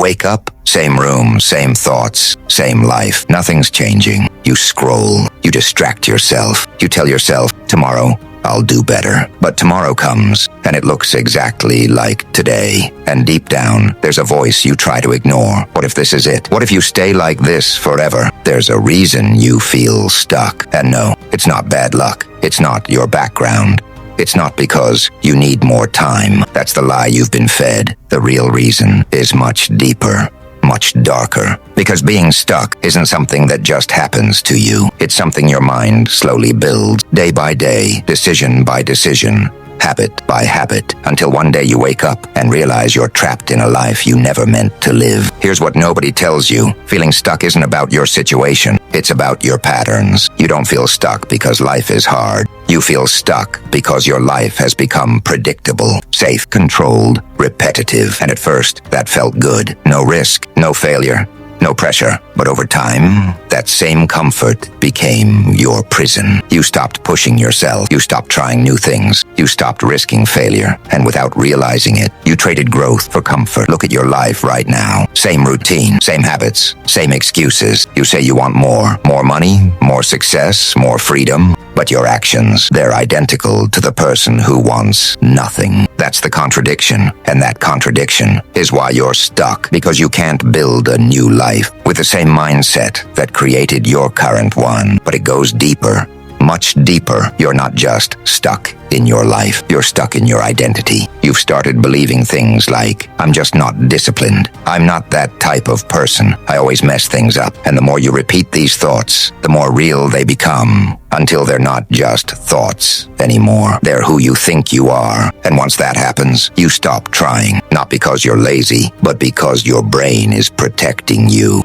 wake up, same room, same thoughts, same life. Nothing's changing. You scroll. You distract yourself. You tell yourself, tomorrow, I'll do better. But tomorrow comes, and it looks exactly like today. And deep down, there's a voice you try to ignore. What if this is it? What if you stay like this forever? There's a reason you feel stuck. And no, it's not bad luck. It's not your background. It's not because you need more time. That's the lie you've been fed. The real reason is much deeper, much darker. Because being stuck isn't something that just happens to you. It's something your mind slowly builds, day by day, decision by decision, habit by habit, until one day you wake up and realize you're trapped in a life you never meant to live. Here's what nobody tells you. Feeling stuck isn't about your situation. It's about your patterns. You don't feel stuck because life is hard. You feel stuck because your life has become predictable, safe, controlled, repetitive. And at first, that felt good. No risk, no failure, no pressure. But over time, that same comfort became your prison. You stopped pushing yourself. You stopped trying new things. You stopped risking failure. And without realizing it, you traded growth for comfort. Look at your life right now. Same routine, same habits, same excuses. You say you want more money, more success, more freedom. But your actions, they're identical to the person who wants nothing. That's the contradiction. And that contradiction is why you're stuck. Because you can't build a new life with the same mindset that created your current one. But it goes deeper, much deeper. You're not just stuck in your life. You're stuck in your identity. You've started believing things like, I'm just not disciplined. I'm not that type of person. I always mess things up. And the more you repeat these thoughts, the more real they become, until they're not just thoughts anymore. They're who you think you are. And once that happens, you stop trying. Not because you're lazy, but because your brain is protecting you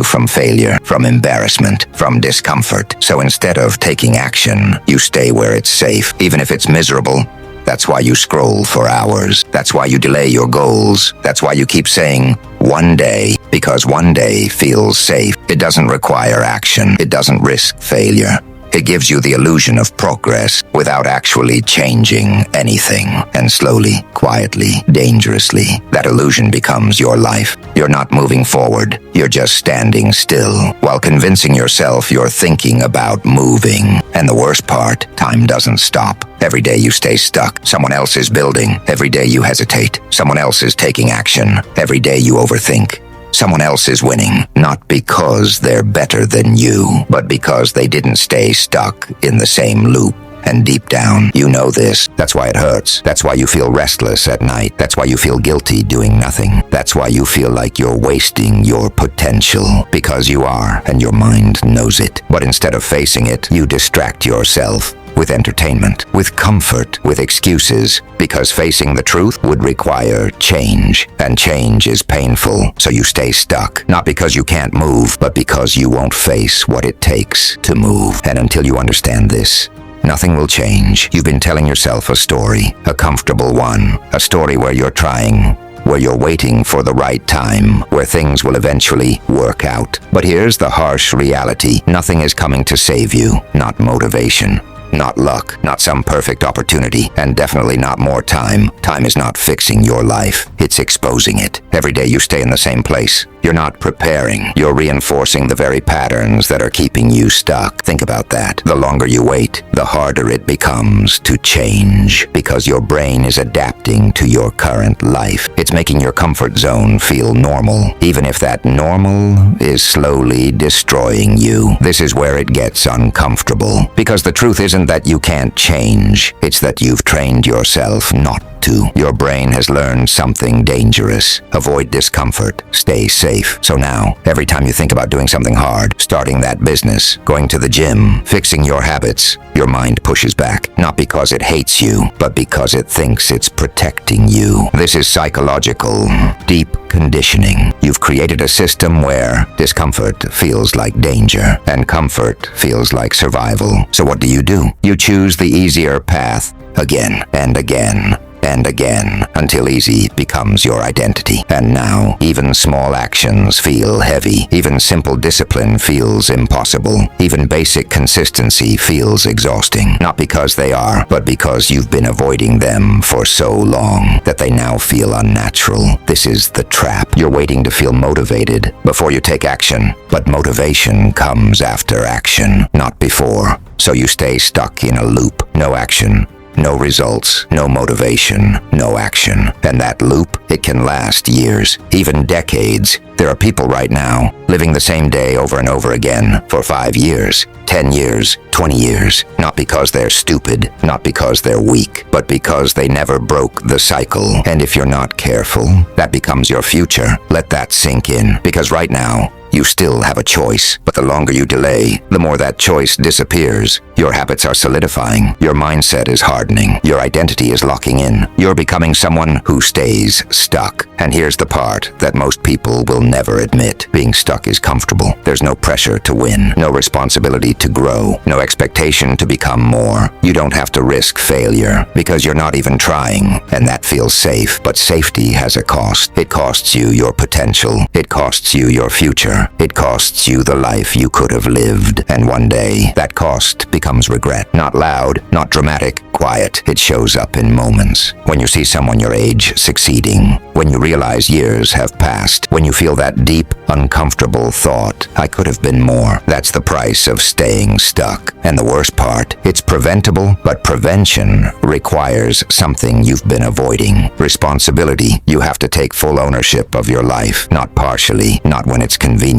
from failure, from embarrassment, from discomfort. So instead of taking action, you stay where it's safe, even if it's miserable. That's why you scroll for hours. That's why you delay your goals. That's why you keep saying, one day, because one day feels safe. It doesn't require action. It doesn't risk failure. It gives you the illusion of progress without actually changing anything. And slowly, quietly, dangerously, that illusion becomes your life. You're not moving forward. You're just standing still while convincing yourself you're thinking about moving. And the worst part, time doesn't stop. Every day you stay stuck. Someone else is building. Every day you hesitate. Someone else is taking action. Every day you overthink. Someone else is winning, not because they're better than you, but because they didn't stay stuck in the same loop. And deep down, you know this. That's why it hurts. That's why you feel restless at night. That's why you feel guilty doing nothing. That's why you feel like you're wasting your potential. Because you are, and your mind knows it. But instead of facing it, you distract yourself with entertainment, with comfort, with excuses, because facing the truth would require change, and change is painful, so you stay stuck, not because you can't move, but because you won't face what it takes to move. And until you understand this, nothing will change. You've been telling yourself a story, a comfortable one, a story where you're trying, where you're waiting for the right time, where things will eventually work out. But here's the harsh reality. Nothing is coming to save you, not motivation. Not luck, not some perfect opportunity, and definitely not more time. Time is not fixing your life, it's exposing it. Every day you stay in the same place. You're not preparing, you're reinforcing the very patterns that are keeping you stuck. Think about that. The longer you wait, the harder it becomes to change, because your brain is adapting to your current life. It's making your comfort zone feel normal, even if that normal is slowly destroying you. This is where it gets uncomfortable, because the truth isn't that you can't change, it's that you've trained yourself not to. Your brain has learned something dangerous. Avoid discomfort. Stay safe. So now, every time you think about doing something hard, starting that business, going to the gym, fixing your habits, your mind pushes back. Not because it hates you, but because it thinks it's protecting you. This is psychological, deep conditioning. You've created a system where discomfort feels like danger, and comfort feels like survival. So what do? You choose the easier path again and again. and again, until easy becomes your identity. And now, even small actions feel heavy. Even simple discipline feels impossible. Even basic consistency feels exhausting. Not because they are, but because you've been avoiding them for so long that they now feel unnatural. This is the trap. You're waiting to feel motivated before you take action. But motivation comes after action, not before. So you stay stuck in a loop. No action, no results, no motivation, no action. And that loop, it can last years, even decades. There are people right now living the same day over and over again for 5 years, 10 years, 20 years. Not because they're stupid, not because they're weak, but because they never broke the cycle. And if you're not careful, that becomes your future. Let that sink in, because right now, you still have a choice, but the longer you delay, the more that choice disappears. Your habits are solidifying, your mindset is hardening, your identity is locking in. You're becoming someone who stays stuck. And here's the part that most people will never admit. Being stuck is comfortable. There's no pressure to win, no responsibility to grow, no expectation to become more. You don't have to risk failure because you're not even trying, and that feels safe. But safety has a cost. It costs you your potential. It costs you your future. It costs you the life you could have lived. And one day, that cost becomes regret. Not loud, not dramatic, quiet. It shows up in moments. When you see someone your age succeeding. When you realize years have passed. When you feel that deep, uncomfortable thought, I could have been more. That's the price of staying stuck. And the worst part, it's preventable, but prevention requires something you've been avoiding. Responsibility. You have to take full ownership of your life, not partially, not when it's convenient.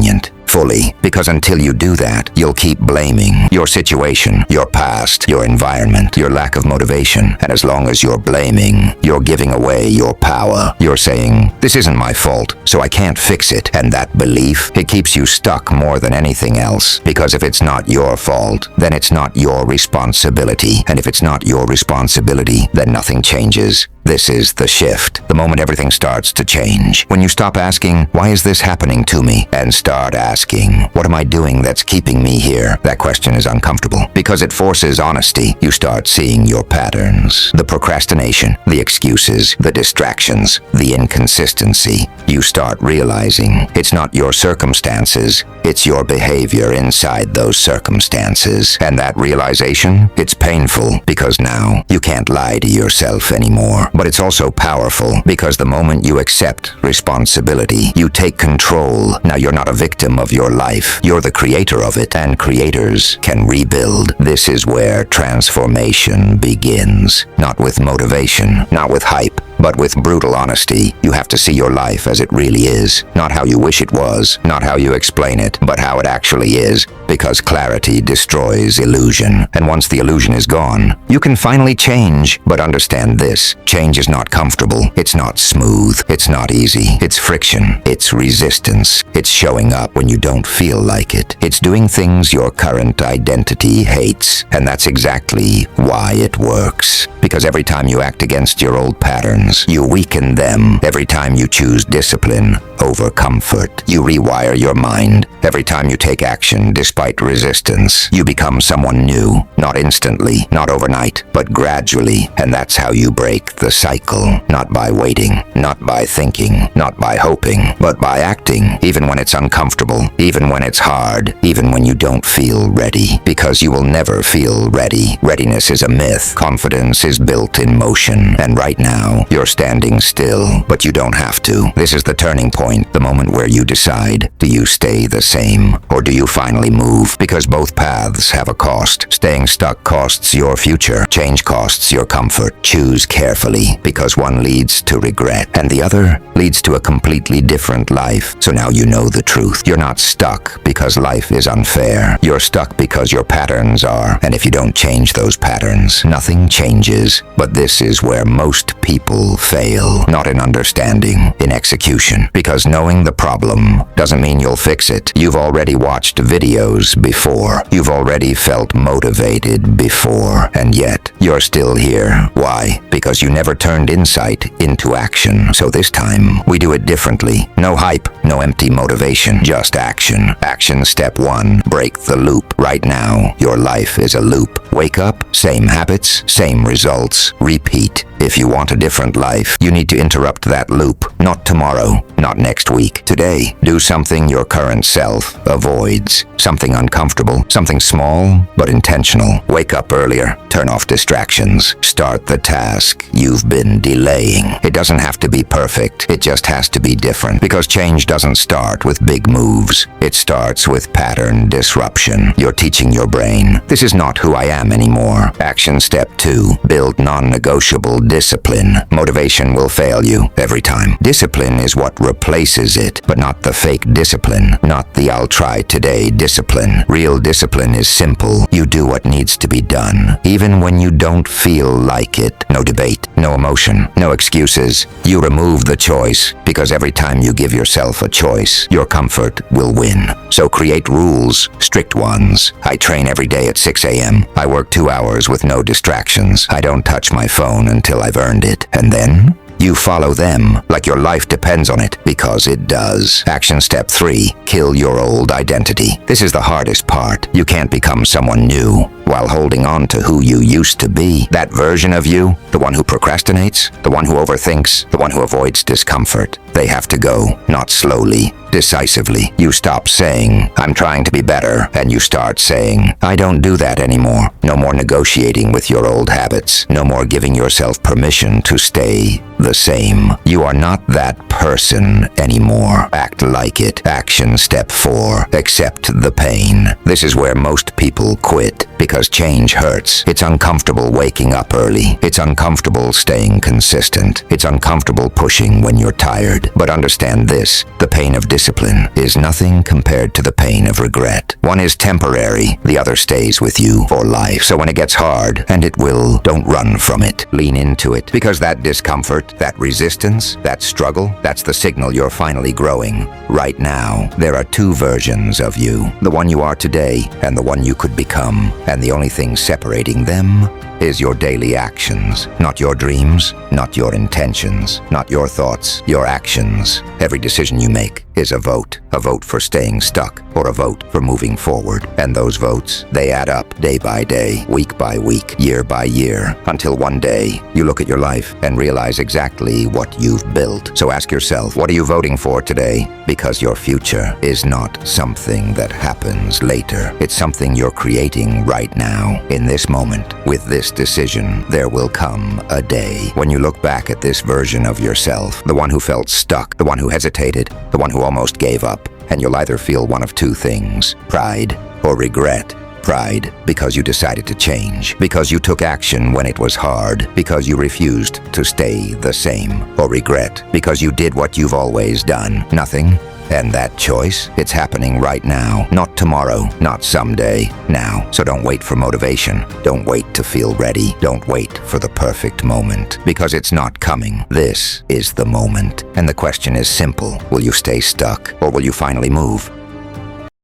Fully, because until you do that, you'll keep blaming your situation, your past, your environment, your lack of motivation. And as long as you're blaming, you're giving away your power. You're saying, this isn't my fault, so I can't fix it. And that belief, it keeps you stuck more than anything else. Because if it's not your fault, then it's not your responsibility. And if it's not your responsibility, then nothing changes. This is the shift, the moment everything starts to change. When you stop asking, why is this happening to me? And start asking, what am I doing that's keeping me here? That question is uncomfortable because it forces honesty. You start seeing your patterns, the procrastination, the excuses, the distractions, the inconsistency. You start realizing it's not your circumstances, it's your behavior inside those circumstances. And that realization, it's painful because now you can't lie to yourself anymore. But it's also powerful because the moment you accept responsibility, you take control. Now you're not a victim of your life. You're the creator of it, and creators can rebuild. This is where transformation begins. Not with motivation, not with hype, but with brutal honesty. You have to see your life as it really is. Not how you wish it was, not how you explain it, but how it actually is. Because clarity destroys illusion. And once the illusion is gone, you can finally change. But understand this, change is not comfortable. It's not smooth. It's not easy. It's friction. It's resistance. It's showing up when you don't feel like it. It's doing things your current identity hates. And that's exactly why it works. Because every time you act against your old patterns, you weaken them. Every time you choose discipline over comfort, you rewire your mind. Every time you take action despite resistance, you become someone new. Not instantly, not overnight, but gradually. And that's how you break the cycle. Not by waiting, not by thinking, not by hoping, but by acting, even when it's uncomfortable, even when it's hard, even when you don't feel ready. Because you will never feel ready. Readiness is a myth. Confidence is built in motion. And right now, you're standing still, but you don't have to. This is the turning point, the moment where you decide, do you stay the same, or do you finally move? Because both paths have a cost. Staying stuck costs your future. Change costs your comfort. Choose carefully, because one leads to regret, and the other leads to a completely different life. So now you know the truth. You're not stuck because life is unfair. You're stuck because your patterns are. And if you don't change those patterns, nothing changes. But this is where most people fail. Not in understanding, in execution. Because Because knowing the problem doesn't mean you'll fix it. You've already watched videos before. You've already felt motivated before. And yet, you're still here. Why? Because you never turned insight into action. So this time, we do it differently. No hype, no empty motivation, just action. Action step 1, break the loop. Right now, your life is a loop. Wake up, same habits, same results. Repeat. If you want a different life, you need to interrupt that loop. Not tomorrow, not next week. Today, do something your current self avoids. Something uncomfortable, something small, but intentional. Wake up earlier, turn off distractions. Start the task you've been delaying. It doesn't have to be perfect, it just has to be different. Because change doesn't start with big moves. It starts with pattern disruption. You're teaching your brain, this is not who I am anymore. Action step 2, build non-negotiable discipline. Motivation will fail you every time. Discipline is what replaces it, but not the fake discipline, not the I'll try today discipline. Real discipline is simple. You do what needs to be done, even when you don't feel like it. No debate, no emotion, no excuses. You remove the choice, because every time you give yourself a choice, your comfort will win. So create rules, strict ones. I train every day at 6 a.m. I work 2 hours with no distractions. I don't touch my phone until I've earned it. And then, you follow them like your life depends on it, because it does. Action step 3, kill your old identity. This is the hardest part. You can't become someone new while holding on to who you used to be. That version of you, the one who procrastinates, the one who overthinks, the one who avoids discomfort. They have to go, not slowly, decisively. You stop saying, I'm trying to be better, and you start saying, I don't do that anymore. No more negotiating with your old habits. No more giving yourself permission to stay the same. You are not that person anymore. Act like it. Action step 4, accept the pain. This is where most people quit, because change hurts. It's uncomfortable waking up early. It's uncomfortable staying consistent. It's uncomfortable pushing when you're tired. But understand this, the pain of discipline is nothing compared to the pain of regret. One is temporary, the other stays with you for life. So when it gets hard, and it will, don't run from it. Lean into it, because that discomfort, that resistance, that struggle, that's the signal you're finally growing. Right now, there are 2 versions of you. The one you are today, and the one you could become. And the only thing separating them is your daily actions. Not your dreams, not your intentions, not your thoughts, your actions. Every decision you make is a vote for staying stuck, or a vote for moving forward. And those votes, they add up day by day, week by week, year by year, until one day you look at your life and realize exactly what you've built. So ask yourself, what are you voting for today? Because your future is not something that happens later. It's something you're creating right now, in this moment. With this decision, there will come a day when you look back at this version of yourself, the one who felt stuck, the one who hesitated, the one who almost gave up, and you'll either feel one of 2 things, pride or regret. Pride, because you decided to change, because you took action when it was hard, because you refused to stay the same. Or regret, because you did what you've always done, nothing. And that choice, it's happening right now, not tomorrow, not someday, now. So don't wait for motivation. Don't wait to feel ready. Don't wait for the perfect moment, because it's not coming. This is the moment. And the question is simple. Will you stay stuck, or will you finally move?